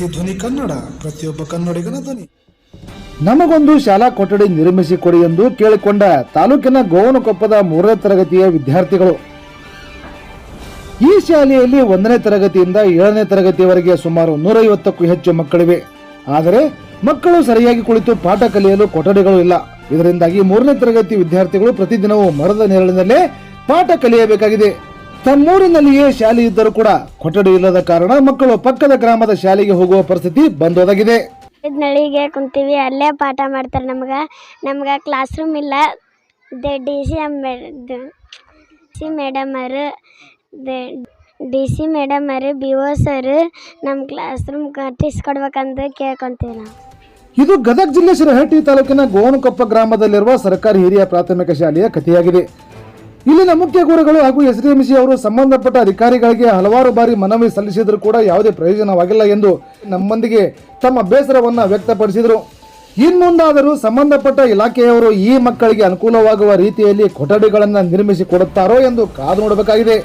C ಧ್ವನಿ ಕನ್ನಡ, ಪ್ರತಿಯೊಬ್ಬ ಕನ್ನಡಿಗನ ಧ್ವನಿ. ನಮಗೊಂದು ಶಾಲಾ ಕೊಠಡಿ ನಿರ್ಮಿಸಿಕೊಡಿ ಎಂದು ಕೇಳಿಕೊಂಡ ತಾಲೂಕಿನ ಗೋವನಕೊಪ್ಪದ 3ನೇ ತರಗತಿಯ ವಿದ್ಯಾರ್ಥಿಗಳು. ಈ ಶಾಲೆಯಲ್ಲಿ 1ನೇ ತರಗತಿಯಿಂದ 7ನೇ ತರಗತಿಯವರೆಗೆ ಸುಮಾರು 150ಕ್ಕೂ ಹೆಚ್ಚು ಮಕ್ಕಳಿವೆ. ಆದರೆ ಮಕ್ಕಳು ಸರಿಯಾಗಿ ಕುಳಿತು ಪಾಠ ಕಲಿಯಲು ಕೊಠಡಿಗಳು ಇಲ್ಲ. ಇದರಿಂದಾಗಿ 3ನೇ ತರಗತಿ ವಿದ್ಯಾರ್ಥಿಗಳು ಪ್ರತಿದಿನವೂ ಮರದ ನೆರಳಿನಲ್ಲೇ ಪಾಠ ಕಲಿಯಬೇಕಾಗಿದೆ. ತಮ್ಮೂರಿನಲ್ಲಿಯೇ ಶಾಲೆ ಇದ್ದರೂ ಕೂಡ ಕೊಠಡಿ ಇಲ್ಲದ ಕಾರಣ ಮಕ್ಕಳು ಪಕ್ಕದ ಗ್ರಾಮದ ಶಾಲೆಗೆ ಹೋಗುವ ಪರಿಸ್ಥಿತಿ ಬಂದೊದಗಿದೆ. ನಳಿಗೆ ಕುಂತೀವಿ, ಅಲ್ಲೇ ಪಾಠ ಮಾಡ್ತಾರೆ. ನಮ್ಗೆ ಕ್ಲಾಸ್ ರೂಮ್ ಇಲ್ಲ. ಡಿ ಸಿ ಮೇಡಮರು ಬಿ ಒ ಸರ್ ನಮ್ಮ ಕ್ಲಾಸ್ ರೂಮ್ ಕಟ್ಟಿಸ್ಕೊಡ್ಬೇಕಂತ ಕೇಳ್ಕೊತೀವಿ ನಾವು. ಇದು ಗದಗ ಜಿಲ್ಲೆ ಶಿರಹಟ್ಟಿ ತಾಲೂಕಿನ ಗೋವನಕೊಪ್ಪ ಗ್ರಾಮದಲ್ಲಿರುವ ಸರ್ಕಾರಿ ಹಿರಿಯ ಪ್ರಾಥಮಿಕ ಶಾಲೆಯ ಕಥೆಯಾಗಿದೆ. ಇಲ್ಲಿನ ಮುಖ್ಯ ಗುರುಗಳು ಹಾಗೂ SDMC ಅವರು ಸಂಬಂಧಪಟ್ಟ ಅಧಿಕಾರಿಗಳಿಗೆ ಹಲವಾರು ಬಾರಿ ಮನವಿ ಸಲ್ಲಿಸಿದರೂ ಕೂಡ ಯಾವುದೇ ಪ್ರಯೋಜನವಾಗಿಲ್ಲ ಎಂದು ನಮ್ಮೊಂದಿಗೆ ತಮ್ಮ ಬೇಸರವನ್ನು ವ್ಯಕ್ತಪಡಿಸಿದರು. ಇನ್ಮುಂದಾದರೂ ಸಂಬಂಧಪಟ್ಟ ಇಲಾಖೆಯವರು ಈ ಮಕ್ಕಳಿಗೆ ಅನುಕೂಲವಾಗುವ ರೀತಿಯಲ್ಲಿ ಕೊಠಡಿಗಳನ್ನು ನಿರ್ಮಿಸಿಕೊಡುತ್ತಾರೋ ಎಂದು ಕಾದು ನೋಡಬೇಕಾಗಿದೆ.